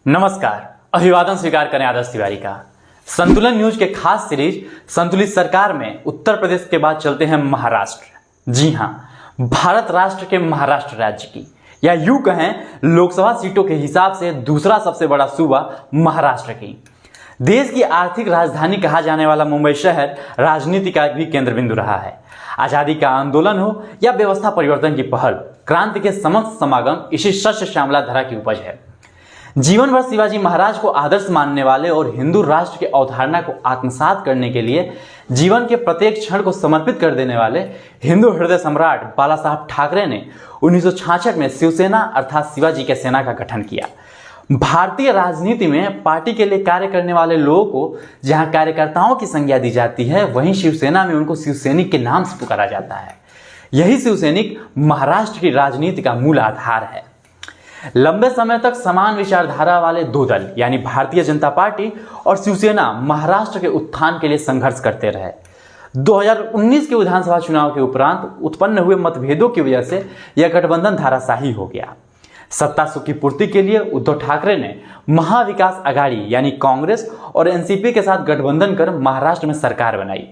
नमस्कार, अभिवादन स्वीकार करें आदर्श तिवारी का। संतुलन न्यूज के खास सीरीज संतुलित सरकार में उत्तर प्रदेश के बाद चलते हैं महाराष्ट्र। जी हां, भारत राष्ट्र के महाराष्ट्र राज्य की या यूं कहें लोकसभा सीटों के हिसाब से दूसरा सबसे बड़ा सूबा महाराष्ट्र की। देश की आर्थिक राजधानी कहा जाने वाला मुंबई शहर राजनीति का भी केंद्र बिंदु रहा है। आजादी का आंदोलन हो या व्यवस्था परिवर्तन की पहल, क्रांति के समस्त समागम इसी शस्य श्यामला धरा की उपज है। जीवन भर शिवाजी महाराज को आदर्श मानने वाले और हिंदू राष्ट्र की अवधारणा को आत्मसात करने के लिए जीवन के प्रत्येक क्षण को समर्पित कर देने वाले हिंदू हृदय सम्राट बाला साहब ठाकरे ने 1966 में शिवसेना अर्थात शिवाजी के सेना का गठन किया। भारतीय राजनीति में पार्टी के लिए कार्य करने वाले लोगों को जहां कार्यकर्ताओं की संज्ञा दी जाती है, वहीं शिवसेना में उनको शिवसैनिक के नाम से पुकारा जाता है। यही शिवसैनिक महाराष्ट्र की राजनीति का मूल आधार है। लंबे समय तक समान विचारधारा वाले दो दल यानी भारतीय जनता पार्टी और शिवसेना महाराष्ट्र के उत्थान के लिए संघर्ष करते रहे। 2019 के विधानसभा चुनाव के उपरांत उत्पन्न हुए मतभेदों की वजह से यह गठबंधन धाराशाही हो गया। सत्ता सुख की पूर्ति के लिए उद्धव ठाकरे ने महाविकास आघाड़ी यानी कांग्रेस और एनसीपी के साथ गठबंधन कर महाराष्ट्र में सरकार बनाई।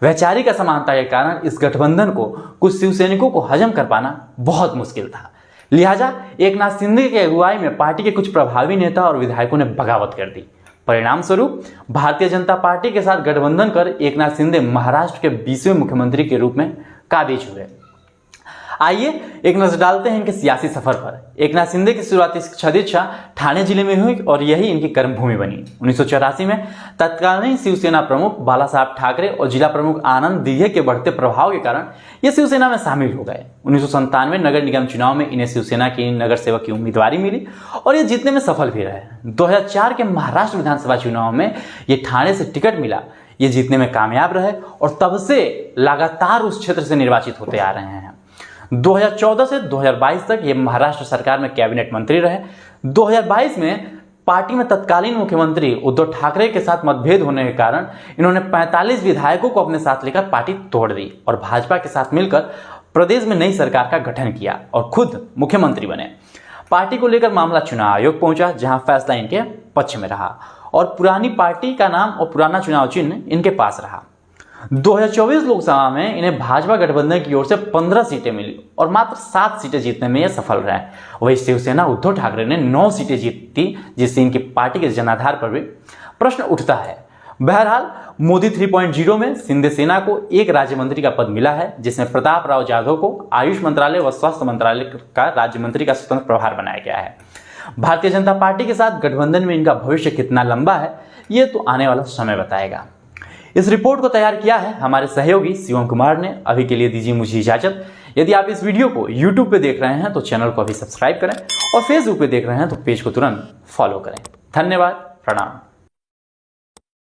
वैचारिक असमानता के कारण इस गठबंधन को कुछ शिवसैनिकों को हजम कर पाना बहुत मुश्किल था। लिहाजा एकनाथ शिंदे की अगुवाई में पार्टी के कुछ प्रभावी नेता और विधायकों ने बगावत कर दी। परिणाम स्वरूप भारतीय जनता पार्टी के साथ गठबंधन कर एकनाथ शिंदे महाराष्ट्र के 20वें मुख्यमंत्री के रूप में काबिज हुए। आइए एक नजर डालते हैं इनके सियासी सफर पर। एकनाथ शिंदे की शुरुआती सदिच्छा ठाणे जिले में हुई और यही इनकी कर्मभूमि बनी। 1984 में तत्कालीन शिवसेना प्रमुख बाला साहब ठाकरे और जिला प्रमुख आनंद दिघे के बढ़ते प्रभाव के कारण ये शिवसेना में शामिल हो गए। 1997 नगर निगम चुनाव में इन्हें शिवसेना की नगर सेवक की उम्मीदवारी मिली और ये जीतने में सफल भी रहे। 2004 के महाराष्ट्र विधानसभा चुनाव में ये ठाणे से टिकट मिला, ये जीतने में कामयाब रहे और तब से लगातार उस क्षेत्र से निर्वाचित होते आ रहे हैं। 2014 से 2022 तक ये महाराष्ट्र सरकार में कैबिनेट मंत्री रहे। 2022 में पार्टी में तत्कालीन मुख्यमंत्री उद्धव ठाकरे के साथ मतभेद होने के कारण इन्होंने 45 विधायकों को अपने साथ लेकर पार्टी तोड़ दी और भाजपा के साथ मिलकर प्रदेश में नई सरकार का गठन किया और खुद मुख्यमंत्री बने। पार्टी को लेकर मामला चुनाव आयोग पहुंचा, जहां फैसला इनके पक्ष में रहा और पुरानी पार्टी का नाम और पुराना चुनाव चिन्ह इनके पास रहा। 2024 लोकसभा में इन्हें भाजपा गठबंधन की ओर से 15 सीटें मिली और मात्र 7 सीटें जीतने में यह सफल रहे। वही शिवसेना उद्धव ठाकरे ने 9 सीटें जीती, जिससे इनकी पार्टी के जनाधार पर भी प्रश्न उठता है। बहरहाल मोदी 3.0 में शिंदे सेना को एक राज्य मंत्री का पद मिला है, जिसमें प्रताप राव जाधव को आयुष मंत्रालय व स्वास्थ्य मंत्रालय का राज्य मंत्री का स्वतंत्र प्रभार बनाया गया है। भारतीय जनता पार्टी के साथ गठबंधन में इनका भविष्य कितना लंबा है, ये तो आने वाला समय बताएगा। इस रिपोर्ट को तैयार किया है हमारे सहयोगी शिवम कुमार ने। अभी के लिए दीजिए मुझे इजाजत। यदि आप इस वीडियो को YouTube पे देख रहे हैं तो चैनल को अभी सब्सक्राइब करें और Facebook पे देख रहे हैं तो पेज को तुरंत फॉलो करें। धन्यवाद, प्रणाम।